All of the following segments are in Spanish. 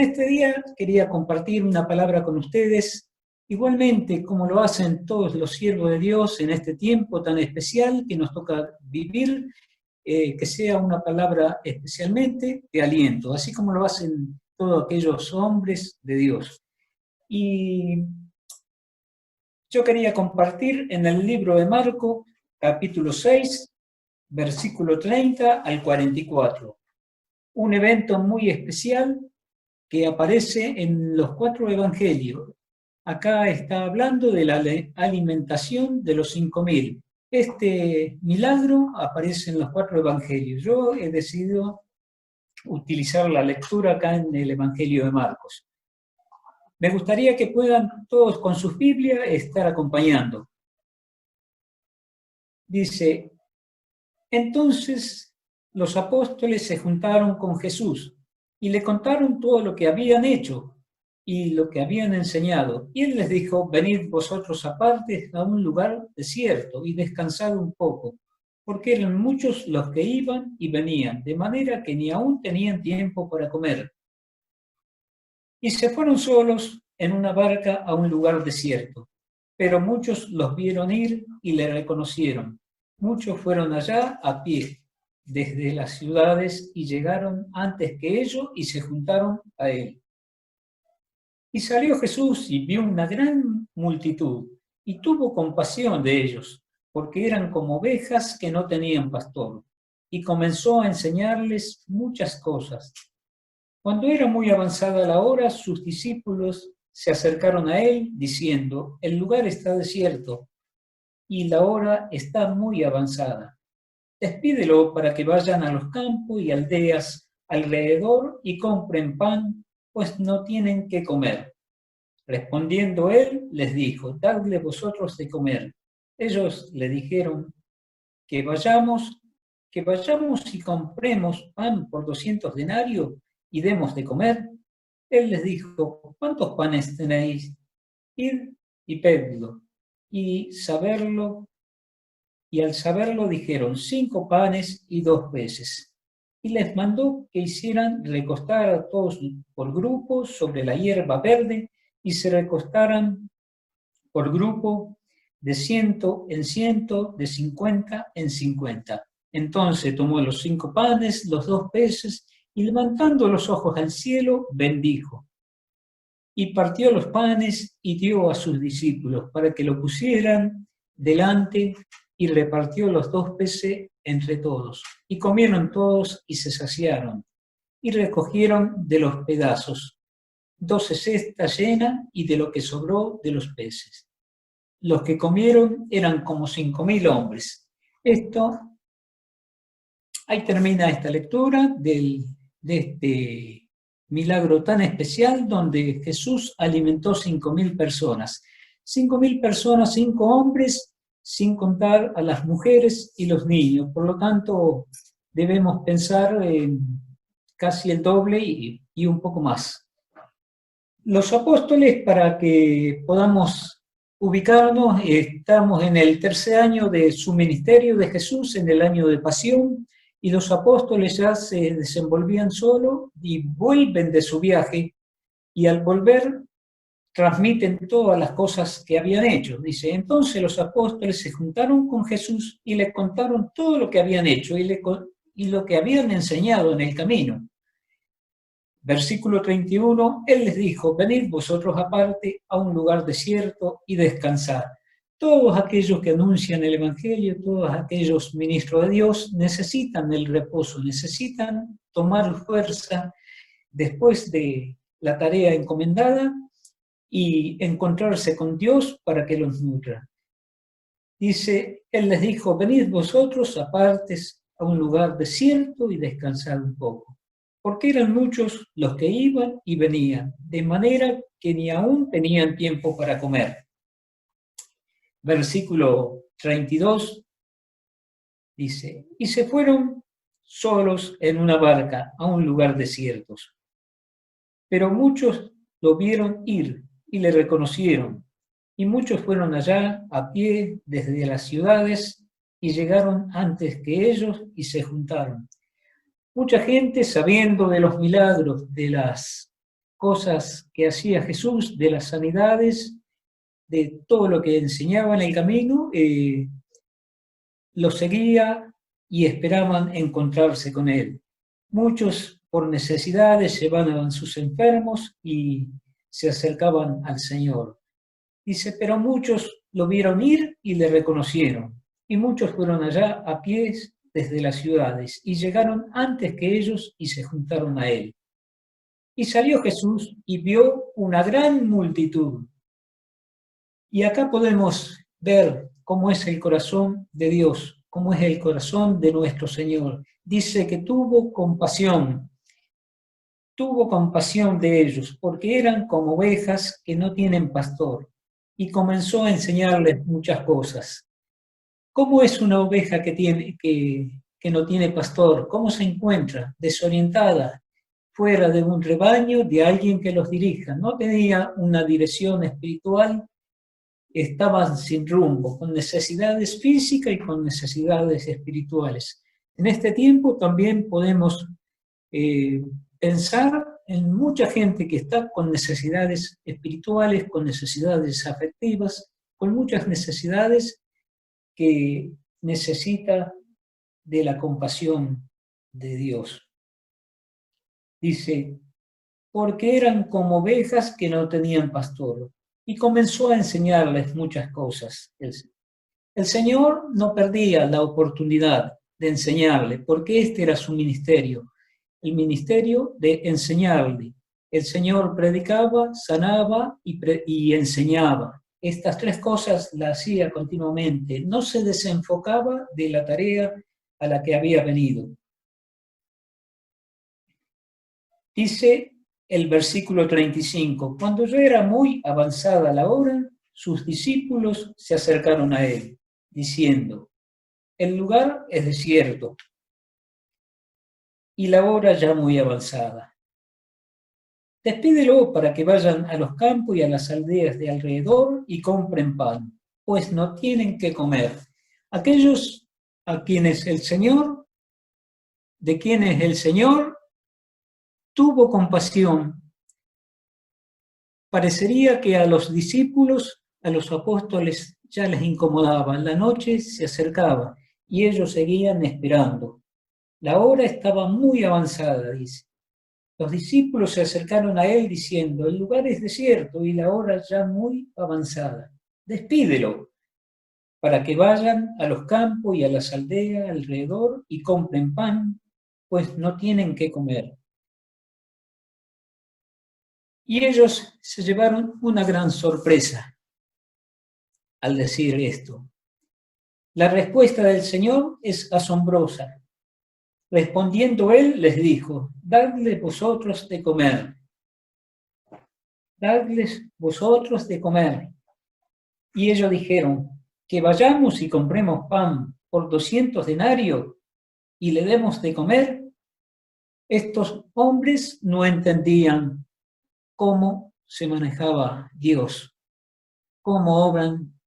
este día quería compartir una palabra con ustedes, igualmente como lo hacen todos los siervos de Dios en este tiempo tan especial que nos toca vivir, que sea una palabra especialmente de aliento, así como lo hacen todos aquellos hombres de Dios. Y yo quería compartir en el libro de Marcos, capítulo 6, versículo 30 al 44, un evento muy especial que aparece en los 4 evangelios. Acá está hablando de la alimentación de los 5.000. Este milagro aparece en los 4 evangelios. Yo he decidido utilizar la lectura acá en el Evangelio de Marcos. Me gustaría que puedan todos con sus Biblias estar acompañando. Dice, entonces los apóstoles se juntaron con Jesús y le contaron todo lo que habían hecho y lo que habían enseñado. Y él les dijo, venid vosotros aparte a un lugar desierto y descansad un poco, porque eran muchos los que iban y venían, de manera que ni aún tenían tiempo para comer. Y se fueron solos en una barca a un lugar desierto, pero muchos los vieron ir y le reconocieron. Muchos fueron allá a pie desde las ciudades y llegaron antes que ellos y se juntaron a él. Y salió Jesús y vio una gran multitud y tuvo compasión de ellos, porque eran como ovejas que no tenían pastor, y comenzó a enseñarles muchas cosas. Cuando era muy avanzada la hora, sus discípulos se acercaron a él diciendo, el lugar está desierto y la hora está muy avanzada. Despídelo para que vayan a los campos y aldeas alrededor y compren pan, pues no tienen qué comer. Respondiendo él, les dijo, dadle vosotros de comer. Ellos le dijeron que vayamos y compremos pan por 200 denarios y demos de comer. Él les dijo, ¿cuántos panes tenéis? Id y pedlo. Y al saberlo dijeron, 5 panes y 2 peces. Y les mandó que hicieran recostar a todos por grupos sobre la hierba verde, y se recostaran por grupo de 100 en 100, de 50 en 50. Entonces tomó los 5 panes, los 2 peces, y levantando los ojos al cielo, bendijo. Y partió los panes y dio a sus discípulos para que lo pusieran delante, y repartió los 2 peces entre todos. Y comieron todos y se saciaron, y recogieron de los pedazos 12 cestas llenas y de lo que sobró de los peces. Los que comieron eran como 5.000 hombres. Ahí termina esta lectura de este milagro tan especial donde Jesús alimentó 5.000 personas. 5.000 personas, 5 hombres, sin contar a las mujeres y los niños. Por lo tanto, debemos pensar en casi el doble y un poco más. Los apóstoles, para que podamos ubicarnos, estamos en el 3er año de su ministerio de Jesús, en el año de pasión, y los apóstoles ya se desenvolvían solos y vuelven de su viaje, y al volver transmiten todas las cosas que habían hecho. Dice, entonces los apóstoles se juntaron con Jesús y le contaron todo lo que habían hecho y lo que habían enseñado en el camino. Versículo 31, él les dijo, venid vosotros aparte a un lugar desierto y descansad. Todos aquellos que anuncian el Evangelio, todos aquellos ministros de Dios necesitan el reposo, necesitan tomar fuerza después de la tarea encomendada y encontrarse con Dios para que los nutra. Dice, él les dijo, venid vosotros aparte a un lugar desierto y descansad un poco. Porque eran muchos los que iban y venían, de manera que ni aún tenían tiempo para comer. Versículo 32 dice, y se fueron solos en una barca a un lugar desierto. Pero muchos lo vieron ir y le reconocieron, y muchos fueron allá a pie desde las ciudades y llegaron antes que ellos y se juntaron. Mucha gente, sabiendo de los milagros, de las cosas que hacía Jesús, de las sanidades, de todo lo que enseñaba en el camino, lo seguía y esperaban encontrarse con él. Muchos por necesidades llevaban a sus enfermos y se acercaban al Señor. Dice, pero muchos lo vieron ir y le reconocieron, y muchos fueron allá a pies desde las ciudades, y llegaron antes que ellos y se juntaron a él. Y salió Jesús y vio una gran multitud. Y acá podemos ver cómo es el corazón de Dios, cómo es el corazón de nuestro Señor. Dice que tuvo compasión de ellos, porque eran como ovejas que no tienen pastor, y comenzó a enseñarles muchas cosas. ¿Cómo es una oveja que no tiene pastor? ¿Cómo se encuentra? Desorientada, fuera de un rebaño, de alguien que los dirija. No tenía una dirección espiritual, estaban sin rumbo, con necesidades físicas y con necesidades espirituales. En este tiempo también podemos pensar en mucha gente que está con necesidades espirituales, con necesidades afectivas, con muchas necesidades que necesita de la compasión de Dios. Dice, porque eran como ovejas que no tenían pastor, y comenzó a enseñarles muchas cosas. El Señor no perdía la oportunidad de enseñarle, porque este era su ministerio, el ministerio de enseñarle. El Señor predicaba, sanaba y enseñaba. Estas tres cosas las hacía continuamente. No se desenfocaba de la tarea a la que había venido. Dice el versículo 35, cuando ya era muy avanzada la hora, sus discípulos se acercaron a él, diciendo, el lugar es desierto y la hora ya muy avanzada. Despídelo para que vayan a los campos y a las aldeas de alrededor y compren pan, pues no tienen que comer. Aquellos a quienes de quienes el Señor tuvo compasión, parecería que a los discípulos, a los apóstoles, ya les incomodaba. La noche se acercaba y ellos seguían esperando. La hora estaba muy avanzada, dice. Los discípulos se acercaron a él diciendo, el lugar es desierto y la hora ya muy avanzada. Despídelo para que vayan a los campos y a las aldeas alrededor y compren pan, pues no tienen qué comer. Y ellos se llevaron una gran sorpresa al decir esto. La respuesta del Señor es asombrosa. Respondiendo él, les dijo, dadles vosotros de comer. Dadles vosotros de comer. Y ellos dijeron, que vayamos y compremos pan por 200 denarios y le demos de comer. Estos hombres no entendían cómo se manejaba Dios, cómo obran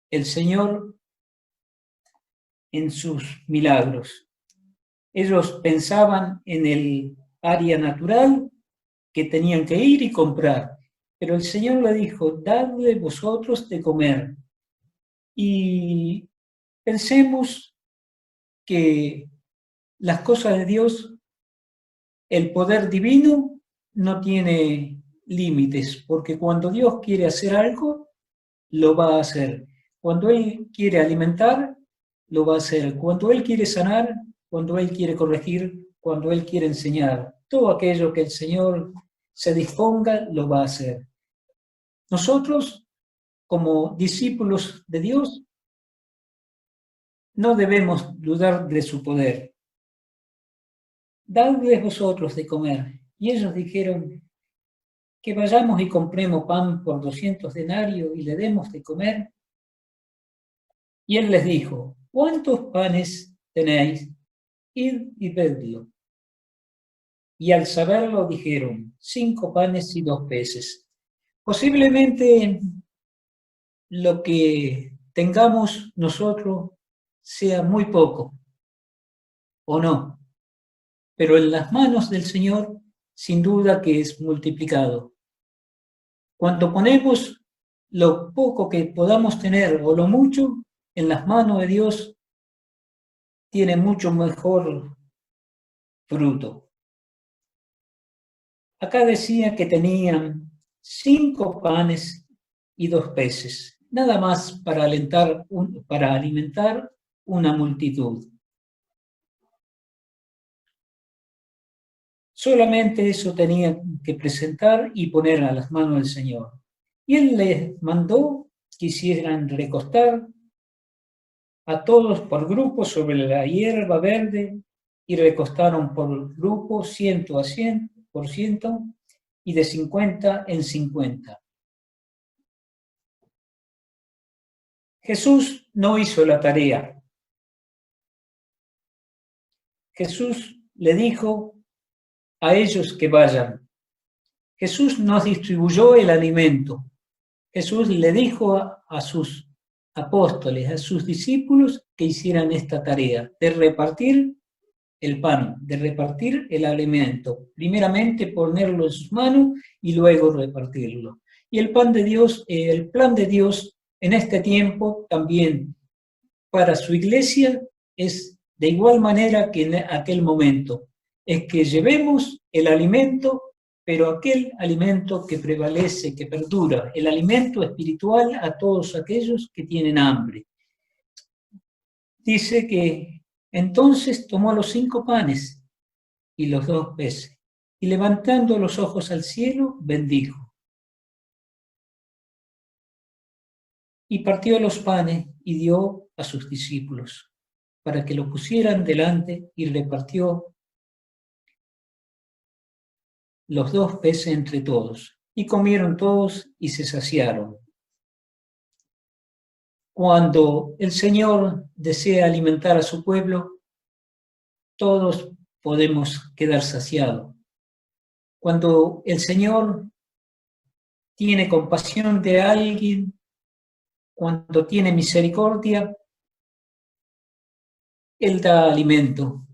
el Señor en sus milagros. Ellos pensaban en el área natural que tenían que ir y comprar, pero el Señor le dijo, dadle vosotros de comer. Y pensemos que las cosas de Dios, el poder divino no tiene límites, porque cuando Dios quiere hacer algo, lo va a hacer. Cuando Él quiere alimentar, lo va a hacer. Cuando Él quiere sanar, cuando Él quiere corregir, cuando Él quiere enseñar. Todo aquello que el Señor se disponga, lo va a hacer. Nosotros, como discípulos de Dios, no debemos dudar de su poder. Dadles vosotros de comer. Y ellos dijeron, que vayamos y compremos pan por 200 denarios y le demos de comer. Y él les dijo, ¿cuántos panes tenéis? Id y vedlo. Y al saberlo dijeron, 5 panes y 2 peces. Posiblemente lo que tengamos nosotros sea muy poco, o no, pero en las manos del Señor sin duda que es multiplicado. Cuando ponemos lo poco que podamos tener o lo mucho en las manos de Dios, tiene mucho mejor fruto. Acá decía que tenían 5 panes y 2 peces, nada más para alimentar una multitud. Solamente eso tenían que presentar y poner a las manos del Señor. Y Él les mandó que hicieran recostar a todos por grupos sobre la hierba verde, y recostaron por grupo 100 a 100% y de 50 en 50. Jesús no hizo la tarea. Jesús le dijo a ellos que vayan. Jesús nos distribuyó el alimento. Jesús le dijo a sus apóstoles, a sus discípulos, que hicieran esta tarea de repartir el pan, de repartir el alimento. Primeramente ponerlo en sus manos y luego repartirlo. Y el plan de Dios en este tiempo también para su iglesia es de igual manera que en aquel momento. Es que llevemos el alimento, pero aquel alimento que prevalece, que perdura, el alimento espiritual a todos aquellos que tienen hambre. Dice que entonces tomó los 5 panes y los 2 peces, y levantando los ojos al cielo, bendijo. Y partió los panes y dio a sus discípulos, para que lo pusieran delante, y repartió los 2 peces entre todos. Y comieron todos y se saciaron. Cuando el Señor desea alimentar a su pueblo, todos podemos quedar saciados. Cuando el Señor tiene compasión de alguien, cuando tiene misericordia, Él da alimento.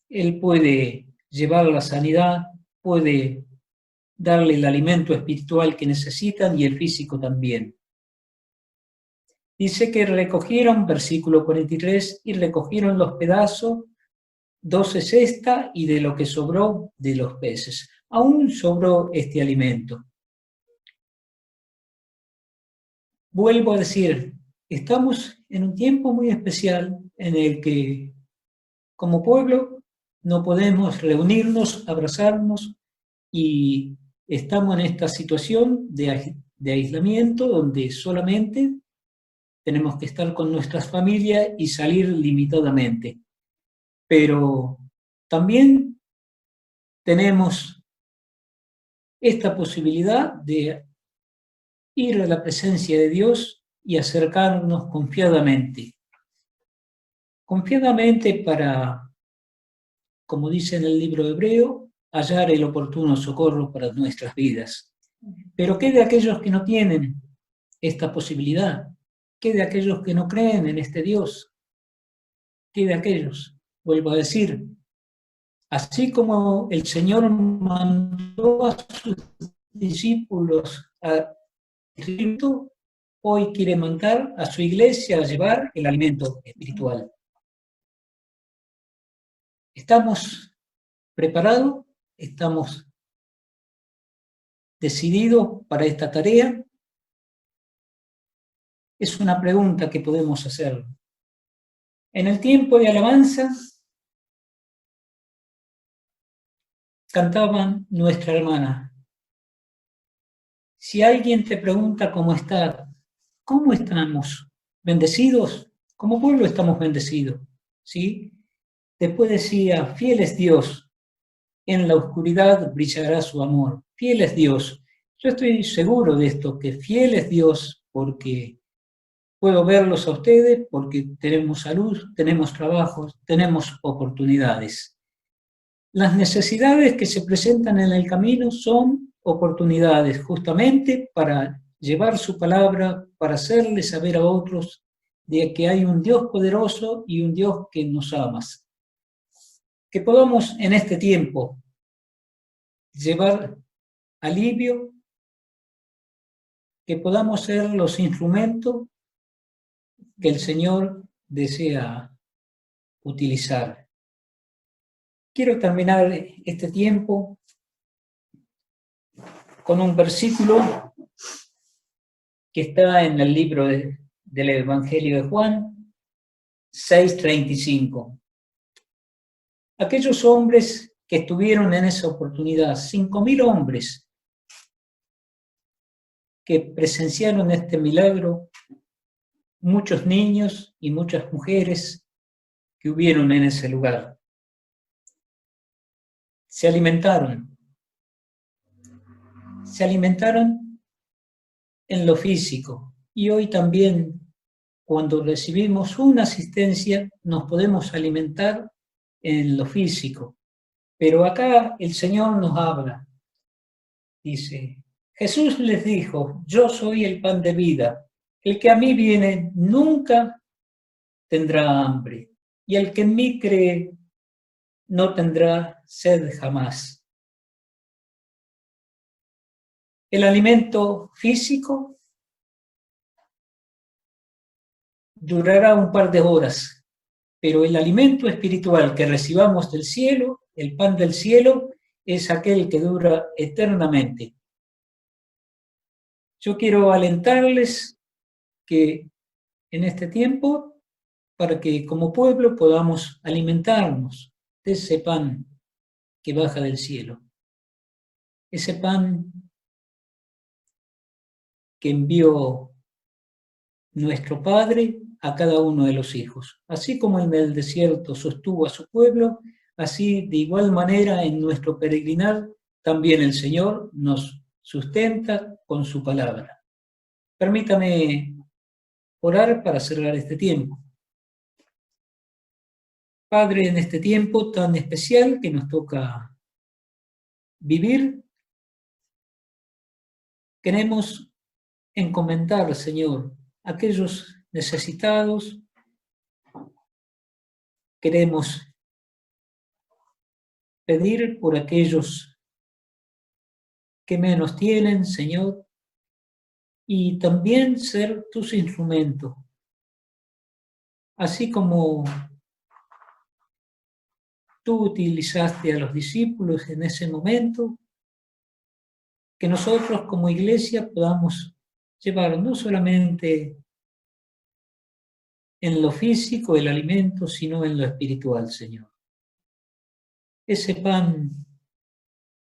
Él puede llevar la sanidad, puede darle el alimento espiritual que necesitan y el físico también. Dice que recogieron, versículo 43, y recogieron los pedazos, 12 cestas, y de lo que sobró de los peces. Aún sobró este alimento. Vuelvo a decir, estamos en un tiempo muy especial en el que, como pueblo, no podemos reunirnos, abrazarnos, y estamos en esta situación de aislamiento donde solamente tenemos que estar con nuestras familias y salir limitadamente. Pero también tenemos esta posibilidad de ir a la presencia de Dios y acercarnos confiadamente. Confiadamente para, como dice en el libro de Hebreo, hallar el oportuno socorro para nuestras vidas. Pero ¿qué de aquellos que no tienen esta posibilidad? ¿Qué de aquellos que no creen en este Dios? ¿Qué de aquellos? Vuelvo a decir, así como el Señor mandó a sus discípulos a Egipto, hoy quiere mandar a su iglesia a llevar el alimento espiritual. ¿Estamos preparados? ¿Estamos decididos para esta tarea? Es una pregunta que podemos hacer. En el tiempo de alabanza, cantaban nuestra hermana. Si alguien te pregunta cómo está, ¿cómo estamos? ¿Bendecidos? Como pueblo estamos bendecidos, ¿sí? Después decía, fiel es Dios, en la oscuridad brillará su amor. Fiel es Dios. Yo estoy seguro de esto, que fiel es Dios, porque puedo verlos a ustedes, porque tenemos salud, tenemos trabajos, tenemos oportunidades. Las necesidades que se presentan en el camino son oportunidades justamente para llevar su palabra, para hacerle saber a otros de que hay un Dios poderoso y un Dios que nos ama. Que podamos en este tiempo llevar alivio, que podamos ser los instrumentos que el Señor desea utilizar. Quiero terminar este tiempo con un versículo que está en el libro del Evangelio de Juan, 6:35. Aquellos hombres que estuvieron en esa oportunidad, 5.000 hombres que presenciaron este milagro, muchos niños y muchas mujeres que hubieron en ese lugar. Se alimentaron en lo físico, y hoy también, cuando recibimos una asistencia, nos podemos alimentar en lo físico. Pero acá el Señor nos habla. Dice, Jesús les dijo, yo soy el pan de vida. El que a mí viene nunca tendrá hambre, y el que en mí cree no tendrá sed jamás. El alimento físico durará un par de horas, pero el alimento espiritual que recibamos del cielo, el pan del cielo, es aquel que dura eternamente. Yo quiero alentarles que en este tiempo, para que como pueblo podamos alimentarnos de ese pan que baja del cielo, ese pan que envió nuestro Padre a cada uno de los hijos. Así como en el desierto sostuvo a su pueblo, así de igual manera en nuestro peregrinar también el Señor nos sustenta con su palabra. Permítame orar para cerrar este tiempo. Padre, en este tiempo tan especial que nos toca vivir, queremos encomendar, Señor, a aquellos necesitados. Queremos pedir por aquellos que menos tienen, Señor, y también ser tus instrumentos. Así como tú utilizaste a los discípulos en ese momento, que nosotros como iglesia podamos llevar no solamente en lo físico el alimento, sino en lo espiritual, Señor. Ese pan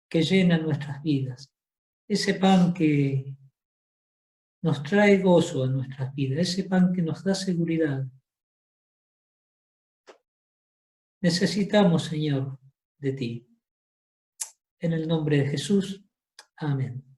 que llena nuestras vidas, ese pan que nos trae gozo a nuestras vidas, ese pan que nos da seguridad. Necesitamos, Señor, de ti. En el nombre de Jesús. Amén.